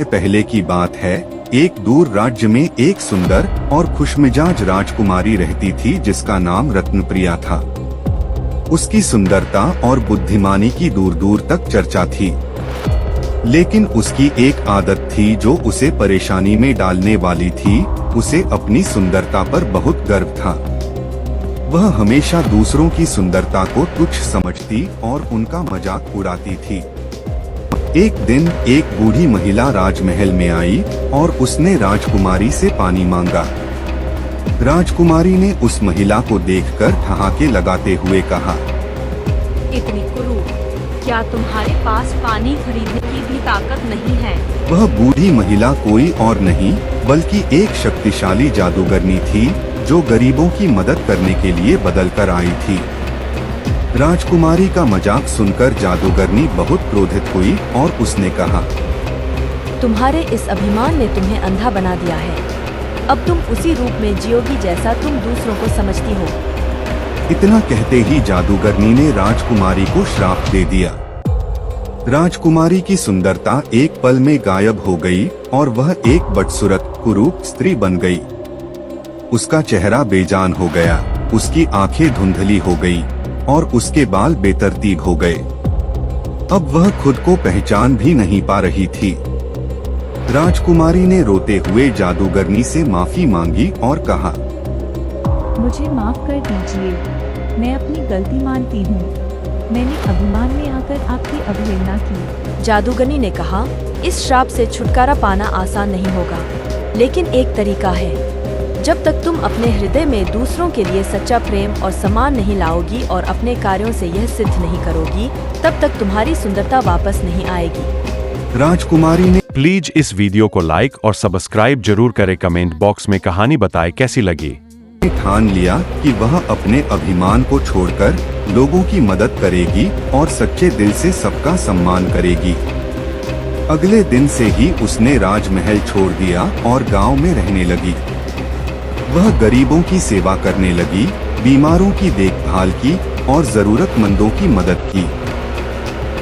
पहले की बात है। एक दूर राज्य में एक सुंदर और खुशमिजाज राजकुमारी रहती थी जिसका नाम रत्नप्रिया था। उसकी सुंदरता और बुद्धिमानी की दूर दूर तक चर्चा थी, लेकिन उसकी एक आदत थी जो उसे परेशानी में डालने वाली थी। उसे अपनी सुंदरता पर बहुत गर्व था। वह हमेशा दूसरों की सुंदरता को तुच्छ समझती और उनका मजाक उड़ाती थी। एक दिन एक बूढ़ी महिला राजमहल में आई और उसने राजकुमारी से पानी मांगा। राजकुमारी ने उस महिला को देखकर ठहाके लगाते हुए कहा, इतनी क्रूर, क्या तुम्हारे पास पानी खरीदने की भी ताकत नहीं है? वह बूढ़ी महिला कोई और नहीं बल्कि एक शक्तिशाली जादूगरनी थी जो गरीबों की मदद करने के लिए बदल कर आई थी। राजकुमारी का मजाक सुनकर जादूगरनी बहुत क्रोधित हुई और उसने कहा, तुम्हारे इस अभिमान ने तुम्हें अंधा बना दिया है। अब तुम उसी रूप में जियोगी जैसा तुम दूसरों को समझती हो। इतना कहते ही जादूगरनी ने राजकुमारी को श्राप दे दिया। राजकुमारी की सुंदरता एक पल में गायब हो गई और वह एक बदसूरत कुरूप स्त्री बन गई। उसका चेहरा बेजान हो गया, उसकी आंखें धुंधली हो गई और उसके बाल बेतरतीब हो गए। अब वह खुद को पहचान भी नहीं पा रही थी। राजकुमारी ने रोते हुए जादूगरनी से माफी मांगी और कहा, मुझे माफ कर दीजिए, मैं अपनी गलती मानती हूँ। मैंने अभिमान में आकर आपकी अवहेलना की। जादूगरनी ने कहा, इस श्राप से छुटकारा पाना आसान नहीं होगा, लेकिन एक तरीका है। जब तक तुम अपने हृदय में दूसरों के लिए सच्चा प्रेम और सम्मान नहीं लाओगी और अपने कार्यों से यह सिद्ध नहीं करोगी, तब तक तुम्हारी सुंदरता वापस नहीं आएगी। राजकुमारी ने प्लीज इस वीडियो को लाइक और सब्सक्राइब जरूर करें। कमेंट बॉक्स में कहानी बताएं कैसी लगी। ठान लिया कि वह अपने अभिमान को छोड़कर लोगों की मदद करेगी और सच्चे दिल से सबका सम्मान करेगी। अगले दिन से ही उसने राजमहल छोड़ दिया और गांव में रहने लगी। वह गरीबों की सेवा करने लगी, बीमारों की देखभाल की और जरूरतमंदों की मदद की।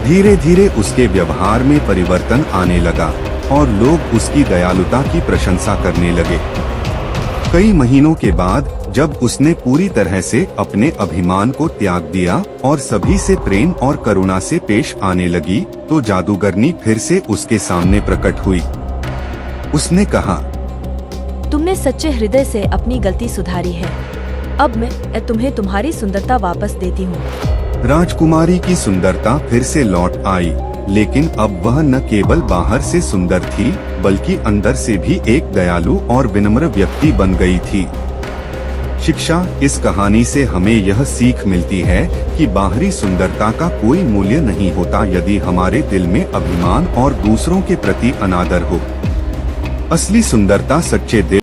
धीरे धीरे उसके व्यवहार में परिवर्तन आने लगा और लोग उसकी दयालुता की प्रशंसा करने लगे। कई महीनों के बाद जब उसने पूरी तरह से अपने अभिमान को त्याग दिया और सभी से प्रेम और करुणा से पेश आने लगी, तो जादूगरनी फिर से उसके सामने प्रकट हुई। उसने कहा, तुमने सच्चे हृदय से अपनी गलती सुधारी है। अब मैं तुम्हें तुम्हारी सुंदरता वापस देती हूँ। राजकुमारी की सुंदरता फिर से लौट आई, लेकिन अब वह न केवल बाहर से सुंदर थी बल्कि अंदर से भी एक दयालु और विनम्र व्यक्ति बन गई थी। शिक्षा: इस कहानी से हमें यह सीख मिलती है कि बाहरी सुंदरता का कोई मूल्य नहीं होता यदि हमारे दिल में अभिमान और दूसरों के प्रति अनादर हो। असली सुंदरता सच्चे दिल